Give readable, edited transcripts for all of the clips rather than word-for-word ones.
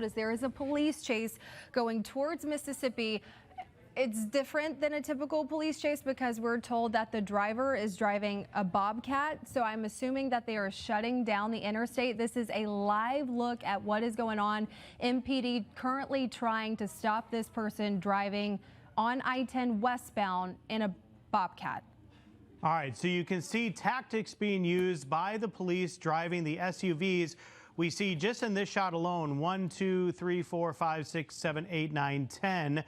out as there is a police chase going towards Mississippi. It's different than a typical police chase because we're told that the driver is driving a Bobcat. So I'm assuming that they are shutting down the interstate. This is a live look at what is going on. MPD currently trying to stop this person driving on I-10 westbound in a Bobcat. All right, so you can see tactics being used by the police driving the SUVs. We see just in this shot alone, 1, 2, 3, 4, 5, 6, 7, 8, 9, 10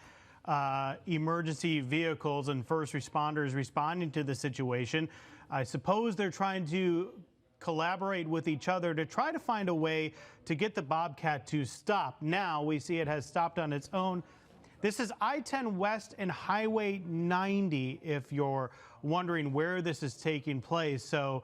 emergency vehicles and first responders responding to the situation. I suppose they're trying to collaborate with each other to try to find a way to get the Bobcat to stop. Now we see it has stopped on its own. This is I-10 West and Highway 90, if you're wondering where this is taking place. So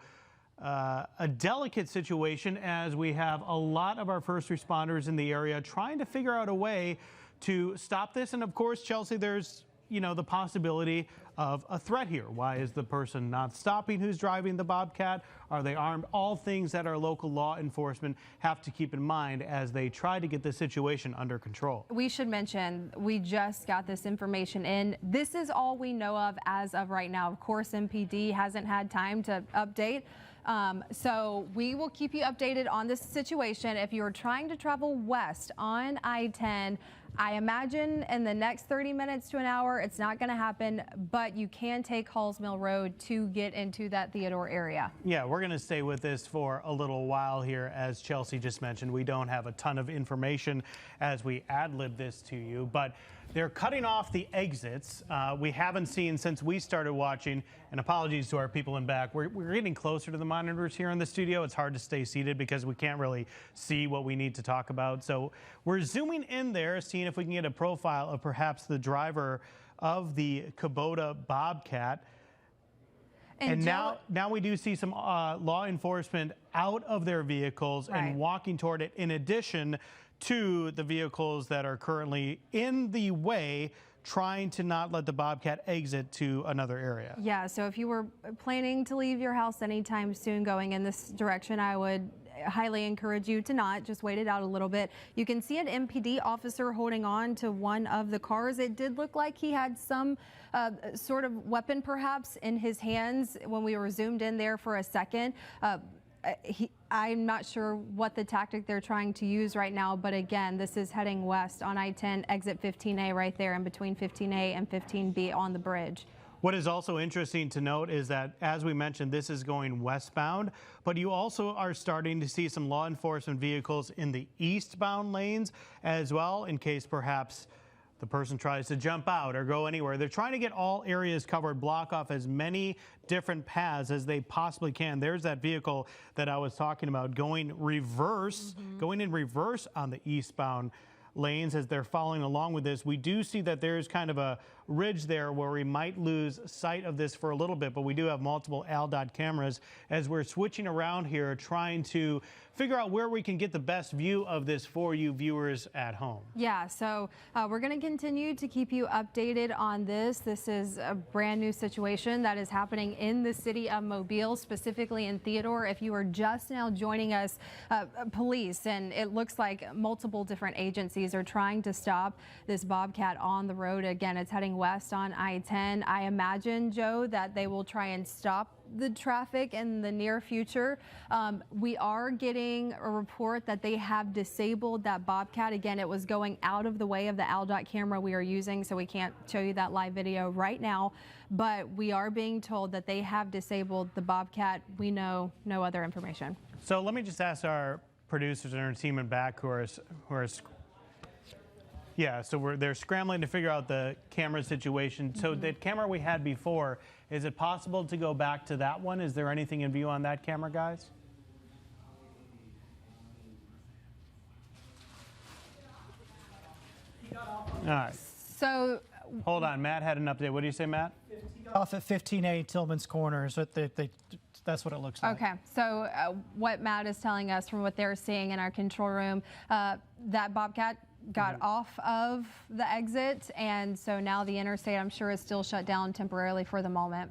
a delicate situation as we have a lot of our first responders in the area trying to figure out a way to stop this. And of course, Chelsea, there's, the possibility of a threat here. Why is the person not stopping who's driving the Bobcat? Are they armed? All things that our local law enforcement have to keep in mind as they try to get the situation under control. We should mention, we just got this information in. This is all we know of as of right now. Of course, MPD hasn't had time to update. So we will keep you updated on this situation. If you're trying to travel west on I-10, I imagine in the next 30 minutes to an hour, it's not going to happen, but you can take Halls Mill Road to get into that Theodore area. Yeah, we're going to stay with this for a little while here. As Chelsea just mentioned, we don't have a ton of information as we ad-lib this to you, but they're cutting off the exits. We haven't seen since we started watching, and apologies to our people in back. We're getting closer to the monitors here in the studio. It's hard to stay seated because we can't really see what we need to talk about. So we're zooming in there, seeing if we can get a profile of perhaps the driver of the Kubota Bobcat. And now we do see some law enforcement out of their vehicles and walking toward it, in addition to the vehicles that are currently in the way, trying to not let the Bobcat exit to another area. Yeah, so if you were planning to leave your house anytime soon going in this direction, I would highly encourage you to not. Just wait it out a little bit. You can see an MPD officer holding on to one of the cars. It did look like he had some sort of weapon perhaps in his hands when we were zoomed in there for a second. I'm not sure what the tactic they're trying to use right now, but again, this is heading west on I-10, exit 15A right there in between 15A and 15B on the bridge. What is also interesting to note is that, as we mentioned, this is going westbound, but you also are starting to see some law enforcement vehicles in the eastbound lanes as well, in case perhaps the person tries to jump out or go anywhere. They're trying to get all areas covered, block off as many different paths as they possibly can. There's that vehicle that I was talking about going reverse, going in reverse on the eastbound lanes as they're following along with this. We do see that there's kind of a ridge there where we might lose sight of this for a little bit, but we do have multiple ALDOT cameras as we're switching around here, trying to figure out where we can get the best view of this for you viewers at home. Yeah, so we're going to continue to keep you updated on this. This is a brand new situation that is happening in the city of Mobile, specifically in Theodore. If you are just now joining us, police, and it looks like multiple different agencies are trying to stop this Bobcat on the road. Again, it's heading west on I-10. I imagine, Joe, that they will try and stop the traffic in the near future. We are getting a report that they have disabled that Bobcat. Again, it was going out of the way of the ALDOT camera we are using, so we can't show you that live video right now, but we are being told that they have disabled the Bobcat. We know no other information. So let me just ask our producers and our team in back who are yeah, so they're scrambling to figure out the camera situation. So that camera we had before, is it possible to go back to that one? Is there anything in view on that camera, guys? All right. So hold on, Matt had an update. What do you say, Matt? Off at 15A Tillman's Corner, so that's what it looks like. Okay, so what Matt is telling us from what they're seeing in our control room, that Bobcat got off of the exit, and so now the interstate, I'm sure, is still shut down temporarily for the moment.